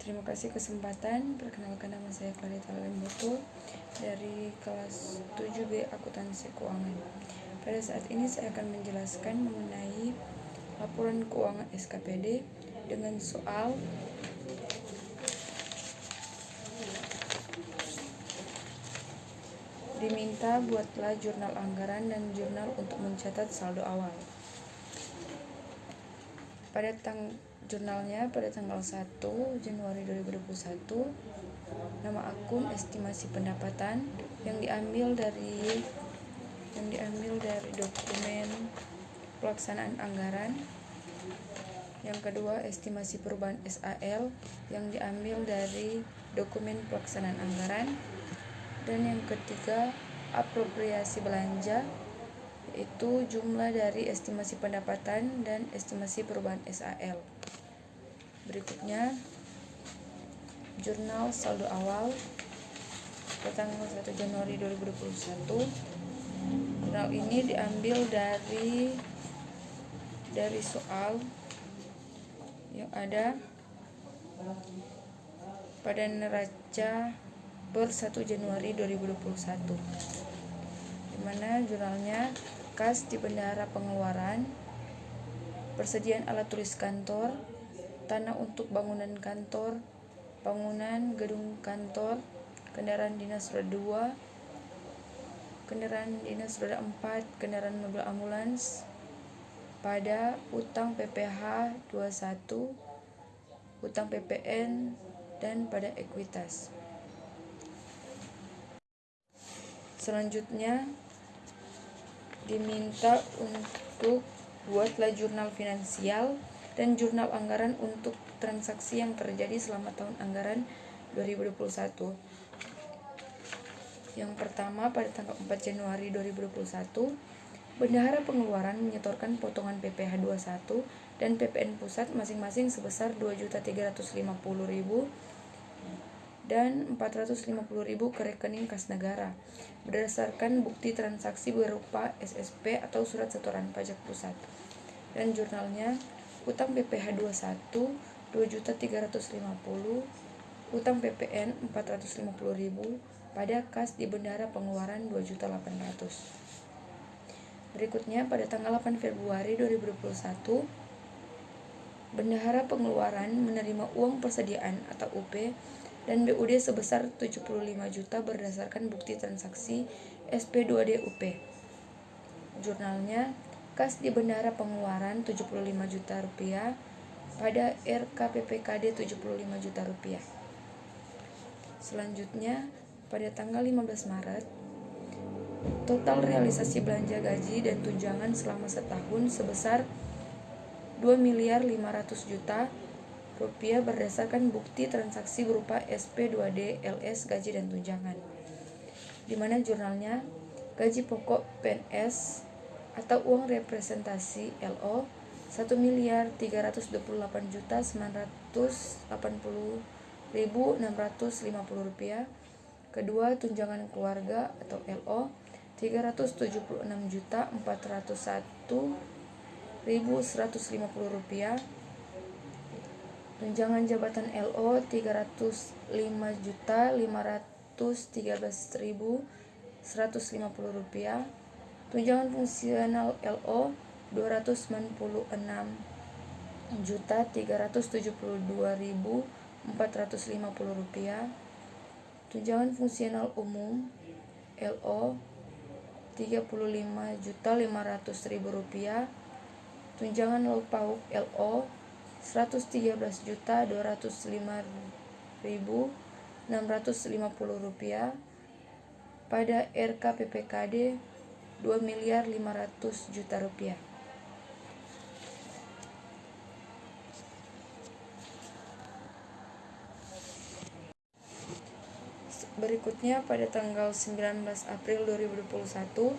Terima kasih kesempatan. Perkenalkan, nama saya Clarita Lemboto dari kelas 7B Akuntansi Keuangan. Pada saat ini saya akan menjelaskan mengenai laporan keuangan SKPD dengan soal diminta buatlah jurnal anggaran dan jurnal untuk mencatat saldo awal. Jurnalnya pada tanggal 1 Januari 2021, nama akun estimasi pendapatan yang diambil dari dokumen pelaksanaan anggaran. Yang kedua, estimasi perubahan SAL yang diambil dari dokumen pelaksanaan anggaran. Dan yang ketiga, apropriasi belanja, yaitu jumlah dari estimasi pendapatan dan estimasi perubahan SAL. Berikutnya, jurnal saldo awal pada tanggal 1 Januari 2021. Jurnal ini diambil dari soal yang ada pada neraca per 1 Januari 2021, di mana jurnalnya kas di bendahara pengeluaran, persediaan alat tulis kantor, tanah untuk bangunan kantor, bangunan gedung kantor, kendaraan dinas roda 2, kendaraan dinas roda 4, kendaraan mobil ambulans, pada utang PPh 21, utang PPN, dan pada ekuitas. Selanjutnya, diminta untuk buatlah jurnal finansial dan jurnal anggaran untuk transaksi yang terjadi selama tahun anggaran 2021. Yang pertama, pada tanggal 4 Januari 2021, bendahara pengeluaran menyetorkan potongan PPh 21 dan PPN pusat masing-masing sebesar 2.350.000 dan 450.000 ke rekening kas negara berdasarkan bukti transaksi berupa SSP atau surat setoran pajak pusat. Dan jurnalnya, utang PPh 21 2.350.000, utang PPN 450.000 pada kas di bendahara pengeluaran 2.800.000. Berikutnya, pada tanggal 8 Februari 2021, bendahara pengeluaran menerima uang persediaan atau UP dan BUD sebesar 75 juta berdasarkan bukti transaksi SP2D UP. Jurnalnya, kas di bendahara pengeluaran 75 juta rupiah pada RKPPKD 75 juta rupiah. Selanjutnya, pada tanggal 15 Maret, total realisasi belanja gaji dan tunjangan selama setahun sebesar 2.500.000.000 rupiah berdasarkan bukti transaksi berupa SP2D LS gaji dan tunjangan, di mana jurnalnya gaji pokok PNS atau uang representasi LO 1.328.980.650 rupiah. Kedua, tunjangan keluarga atau LO 376.401.150 rupiah. Tunjangan jabatan LO 305.513.150 rupiah. Tunjangan fungsional LO 296.372.450 rupiah. Tunjangan fungsional umum LO 35.500.000 rupiah. Tunjangan lauk pauk LO 113.205.650 rupiah pada RKPPKD 2.500.000.000 rupiah. Berikutnya, pada tanggal 19 April 2021,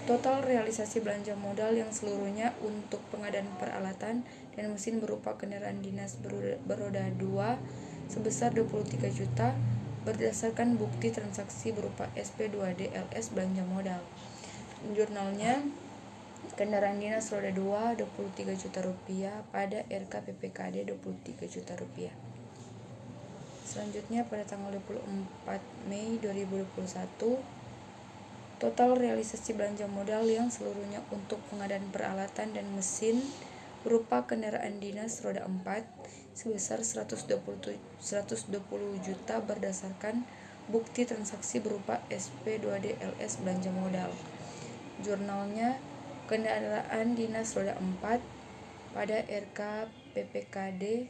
total realisasi belanja modal yang seluruhnya untuk pengadaan peralatan dan mesin berupa kendaraan dinas beroda 2 sebesar 23 juta berdasarkan bukti transaksi berupa SP2D LS belanja modal. Jurnalnya, kendaraan dinas roda 2 23 juta rupiah pada RKPPKD 23 juta rupiah. Selanjutnya pada tanggal 24 Mei 2021, total realisasi belanja modal yang seluruhnya untuk pengadaan peralatan dan mesin berupa kendaraan dinas roda 4 sebesar 120 juta berdasarkan bukti transaksi berupa SP2D LS belanja modal. Jurnalnya kendaraan dinas roda 4 pada RK PPKD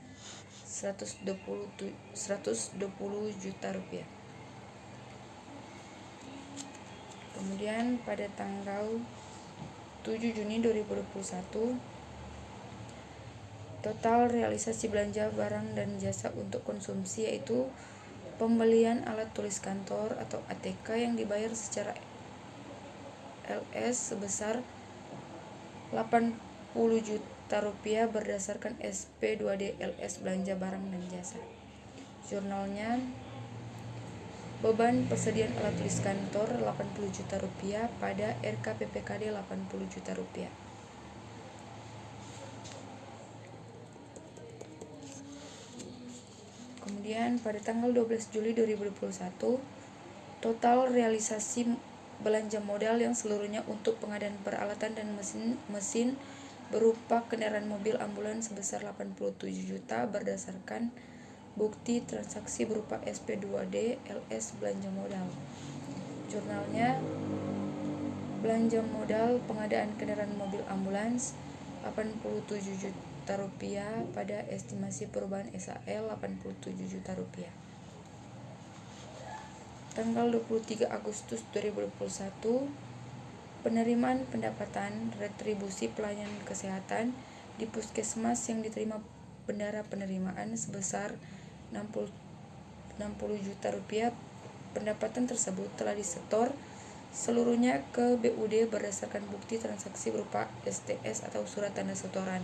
120 juta rupiah. Kemudian pada tanggal 7 Juni 2021, total realisasi belanja barang dan jasa untuk konsumsi yaitu pembelian alat tulis kantor atau ATK yang dibayar secara LS sebesar 80 juta rupiah berdasarkan SP2D LS belanja barang dan jasa. Jurnalnya beban persediaan alat tulis kantor 80 juta rupiah pada RK PPKD 80 juta rupiah. Kemudian pada tanggal 12 Juli 2021, total realisasi belanja modal yang seluruhnya untuk pengadaan peralatan dan mesin berupa kendaraan mobil ambulans sebesar 87 juta berdasarkan bukti transaksi berupa SP2D LS belanja modal. Jurnalnya belanja modal pengadaan kendaraan mobil ambulans 87 juta rupiah pada estimasi perubahan SAL 87 juta rupiah. Tanggal 23 Agustus 2021, penerimaan pendapatan retribusi pelayanan kesehatan di puskesmas yang diterima bendara penerimaan sebesar 60 juta rupiah. Pendapatan tersebut telah disetor seluruhnya ke BUD berdasarkan bukti transaksi berupa STS atau surat tanda setoran.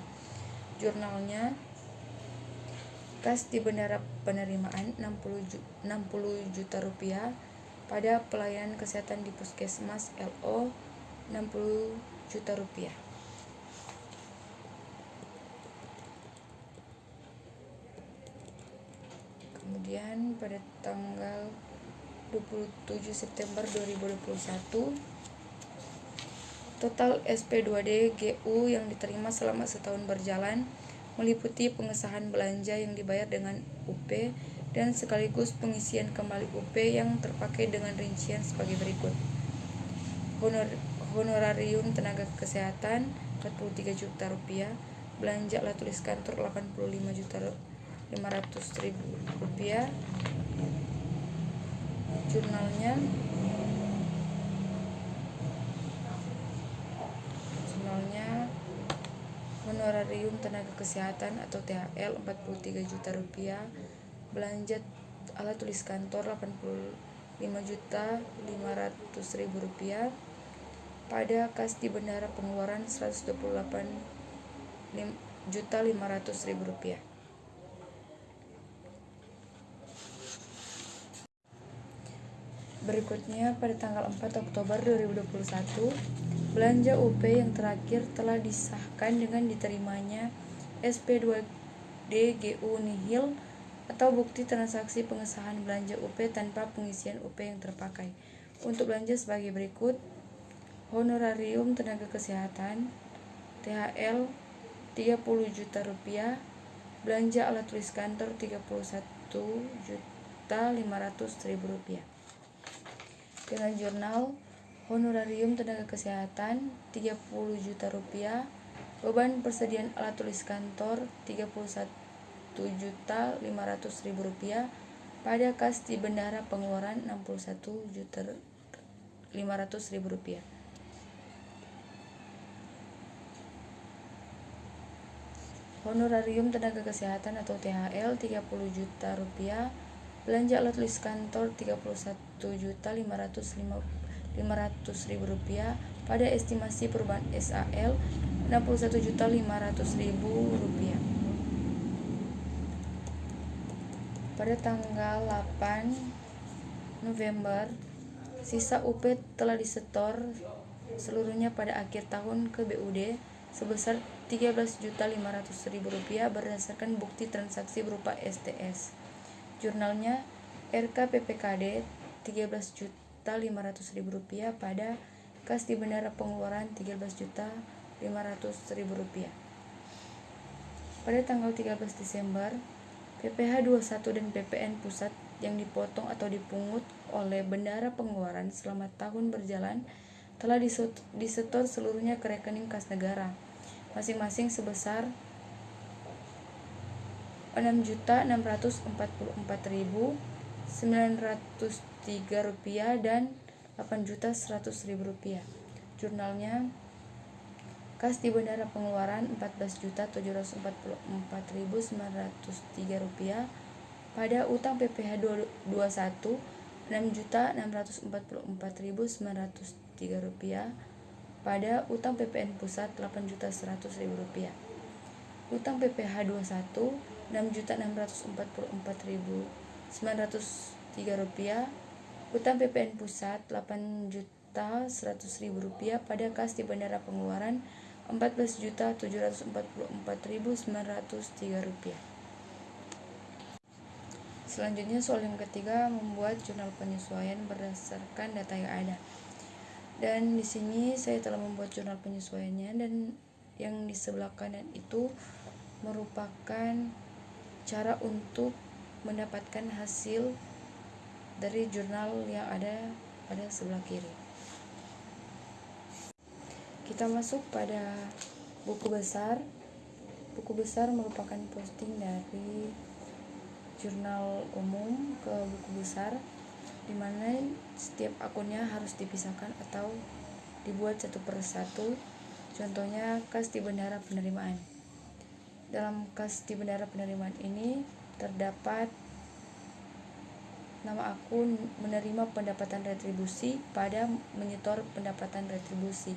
Jurnalnya kas di bendara penerimaan 60 juta rupiah pada pelayanan kesehatan di puskesmas LO 60 juta rupiah. Kemudian pada tanggal 27 September 2021, total SP2D GU yang diterima selama setahun berjalan meliputi pengesahan belanja yang dibayar dengan UP dan sekaligus pengisian kembali UP yang terpakai dengan rincian sebagai berikut. Honorarium tenaga kesehatan 43 juta rupiah, belanja alat tulis kantor 85.500.000 rupiah. Jurnalnya honorarium tenaga kesehatan atau THL 43 juta rupiah, belanja alat tulis kantor 85.500.000 rupiah pada kas di bendara pengeluaran 128.500.000 rupiah. Berikutnya pada tanggal 4 Oktober 2021, belanja UP yang terakhir telah disahkan dengan diterimanya SP2D GU nihil atau bukti transaksi pengesahan belanja UP tanpa pengisian UP yang terpakai. Untuk belanja sebagai berikut: honorarium tenaga kesehatan THL 30 juta rupiah, belanja alat tulis kantor 31.500.000 rupiah. Dengan jurnal honorarium tenaga kesehatan 30 juta rupiah, beban persediaan alat tulis kantor 31.500.000 rupiah pada kas di bendara pengeluaran 61.500.000 rupiah. Honorarium tenaga kesehatan atau THL 30 juta rupiah, belanja alat tulis kantor 31.500.000 rupiah pada estimasi perubahan SAL 61.500.000 rupiah. Pada tanggal 8 November, sisa UP telah disetor seluruhnya pada akhir tahun ke BUD sebesar 13.500.000 rupiah berdasarkan bukti transaksi berupa STS. Jurnalnya RKPPKD Rp13.500.000 pada kas di bendara pengeluaran Rp13.500.000. Pada tanggal 13 Desember, PPh 21 dan PPN pusat yang dipotong atau dipungut oleh bendara pengeluaran selama tahun berjalan telah disetor seluruhnya ke rekening kas negara, masing-masing sebesar Rp6.644.903 dan Rp8.100.000. Jurnalnya kas di bendara pengeluaran Rp14.744.903 pada utang PPh 21 Rp6.444.903 pada utang PPN pusat Rp8.100.000. Utang PPh 21 Rp6.444.903, utang PPN pusat Rp8.100.000 pada kas di bendara pengeluaran Rp14.744.903. Selanjutnya soal yang ketiga, membuat jurnal penyesuaian berdasarkan data yang ada. Dan di sini saya telah membuat jurnal penyesuaiannya, dan yang di sebelah kanan itu merupakan cara untuk mendapatkan hasil dari jurnal yang ada pada sebelah kiri. Kita masuk pada buku besar. Buku besar merupakan posting dari jurnal umum ke buku besar, di mana setiap akunnya harus dipisahkan atau dibuat satu persatu. Contohnya kas di bendara penerimaan. Dalam kas di bendara penerimaan ini terdapat nama akun menerima pendapatan retribusi pada menyetor pendapatan retribusi,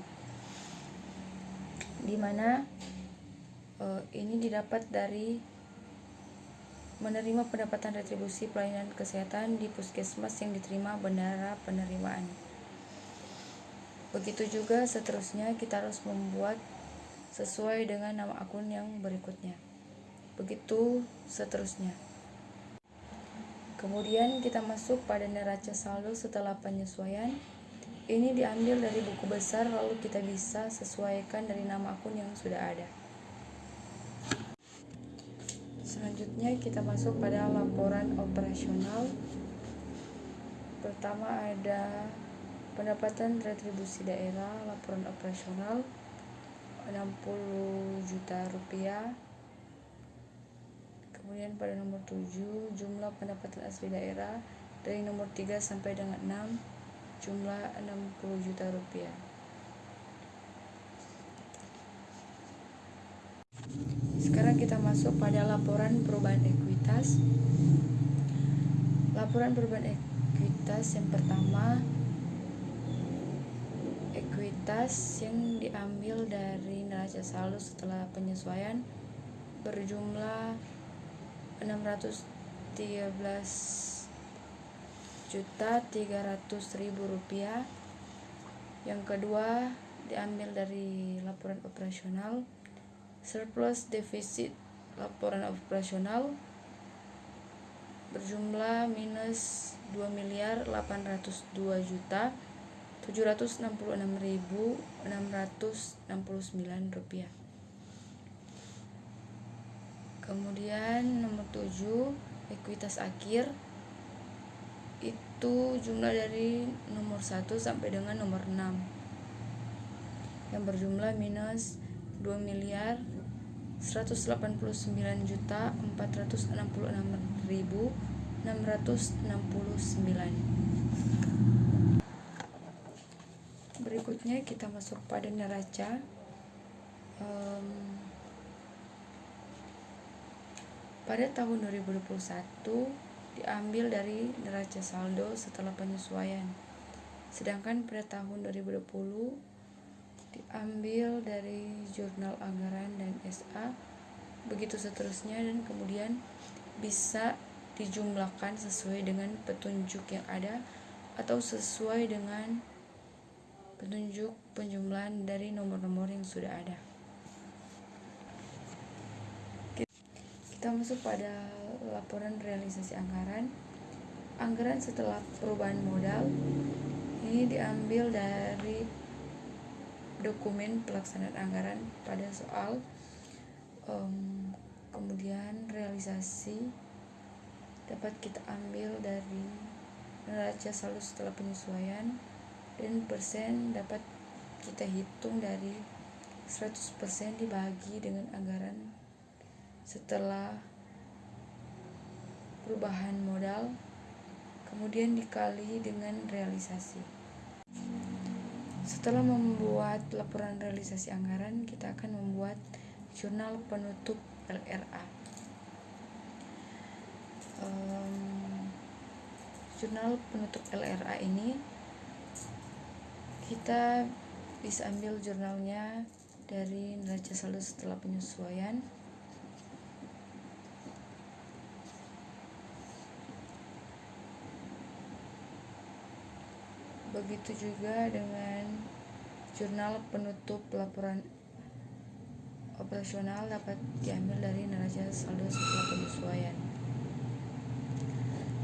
di mana ini didapat dari menerima pendapatan retribusi pelayanan kesehatan di puskesmas yang diterima bendara penerimaan. Begitu juga seterusnya, kita harus membuat sesuai dengan nama akun yang berikutnya. Begitu seterusnya. Kemudian kita masuk pada neraca saldo setelah penyesuaian. Ini diambil dari buku besar, lalu kita bisa sesuaikan dari nama akun yang sudah ada. Selanjutnya kita masuk pada laporan operasional. Pertama ada pendapatan retribusi daerah, laporan operasional Rp60 juta. Kemudian pada nomor 7, jumlah pendapatan asli daerah dari nomor 3 sampai dengan 6, jumlah Rp60 juta. Sekarang kita masuk pada laporan perubahan ekuitas. Laporan perubahan ekuitas yang pertama, ekuitas yang diambil dari neraca saldo setelah penyesuaian berjumlah Rp613.300.000. Yang kedua diambil dari laporan operasional, surplus defisit laporan operasional berjumlah minus Rp2.802.766.669. Kemudian nomor 7, ekuitas akhir, itu jumlah dari nomor 1 sampai dengan nomor 6 yang berjumlah minus Rp2.189.466.669. Berikutnya kita masuk pada neraca. Pada tahun 2021 diambil dari neraca saldo setelah penyesuaian, sedangkan pada tahun 2020 diambil dari jurnal anggaran dan SA, begitu seterusnya, dan kemudian bisa dijumlahkan sesuai dengan petunjuk yang ada atau sesuai dengan petunjuk penjumlahan dari nomor-nomor yang sudah ada. Kita masuk pada laporan realisasi anggaran. Anggaran setelah perubahan modal ini diambil dari dokumen pelaksanaan anggaran pada soal. Kemudian realisasi dapat kita ambil dari neraca saldo setelah penyesuaian, dan persen dapat kita hitung dari 100% dibagi dengan anggaran setelah perubahan modal, kemudian dikali dengan realisasi. Setelah membuat laporan realisasi anggaran, kita akan membuat jurnal penutup LRA. Jurnal penutup LRA ini kita bisa ambil jurnalnya dari neraca saldo setelah penyesuaian. Begitu juga dengan jurnal penutup laporan operasional dapat diambil dari neraca saldo setelah penyesuaian.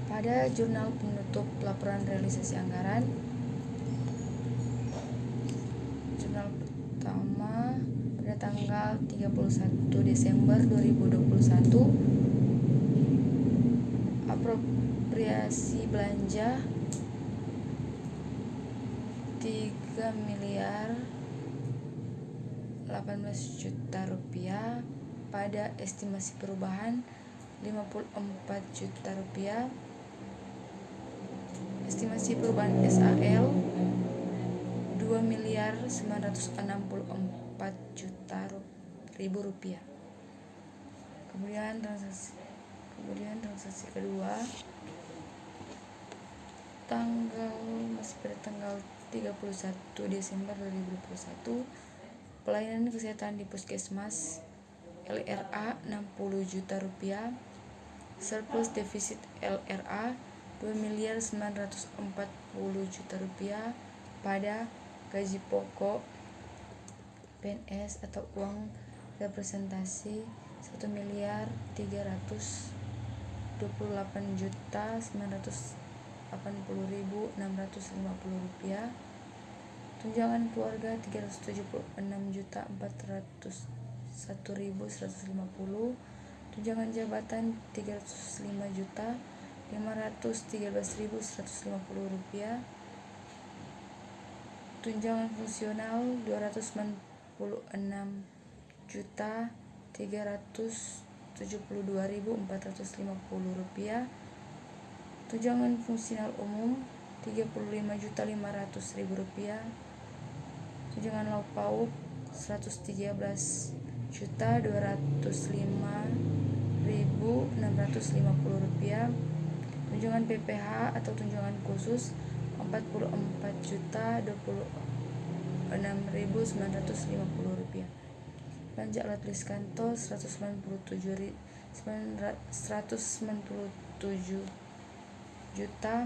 Pada jurnal penutup laporan realisasi anggaran, jurnal pertama pada tanggal 31 Desember 2021, apropriasi belanja 3.018 juta rupiah pada estimasi perubahan 54 juta rupiah. Estimasi perubahan SAL 2.964 juta rupiah. Kemudian transaksi kedua masih pada tanggal 31 Desember 2021, pelayanan kesehatan di puskesmas LRA 60 juta rupiah, surplus defisit LRA 2.940 juta rupiah pada gaji pokok PNS atau uang representasi 1.328.980.650 rupiah, tunjangan keluarga 376.401.150, tunjangan jabatan 305.513.150 rupiah, tunjangan fungsional 296.372.450 rupiah, tunjangan fungsional umum 35.500.000 rupiah, tunjangan lauk pauk 113.205.650 rupiah, tunjangan PPH atau tunjangan khusus 44.026.950 rupiah, belanja alat tulis kantor 197 juta,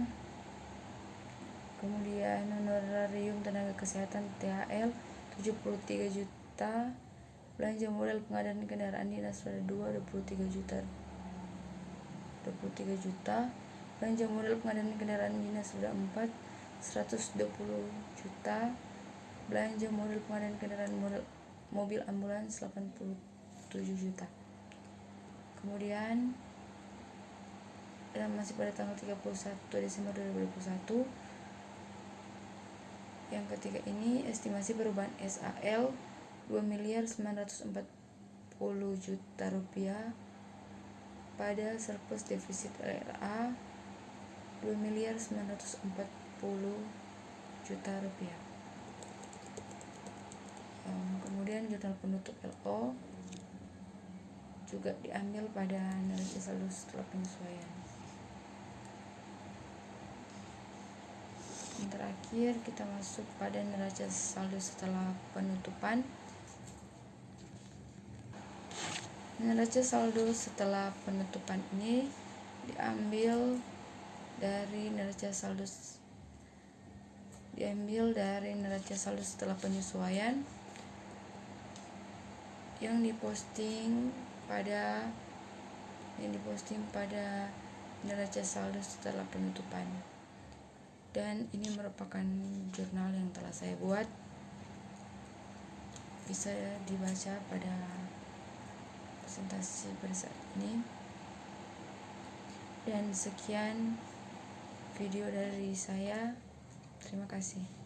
kemudian honorarium tenaga kesehatan THL 73 juta, belanja modal pengadaan kendaraan dinas roda 2 23 juta, belanja modal pengadaan kendaraan dinas roda 4 120 juta, belanja modal pengadaan kendaraan mobil ambulans 87 juta. Kemudian masih pada tanggal 31 Desember 2021, yang ketiga ini estimasi perubahan SAL 2.940 juta rupiah pada surplus defisit LRA 2.940 juta rupiah. Kemudian jurnal penutup LO juga diambil pada neraca saldo setelah penyesuaian. Yang terakhir kita masuk pada neraca saldo setelah penutupan. Neraca saldo setelah penutupan ini diambil dari neraca saldo setelah penyesuaian yang diposting pada yang diposting pada neraca saldo setelah penutupan. Dan ini merupakan jurnal yang telah saya buat, bisa dibaca pada presentasi pada saat ini. Dan sekian video dari saya, terima kasih.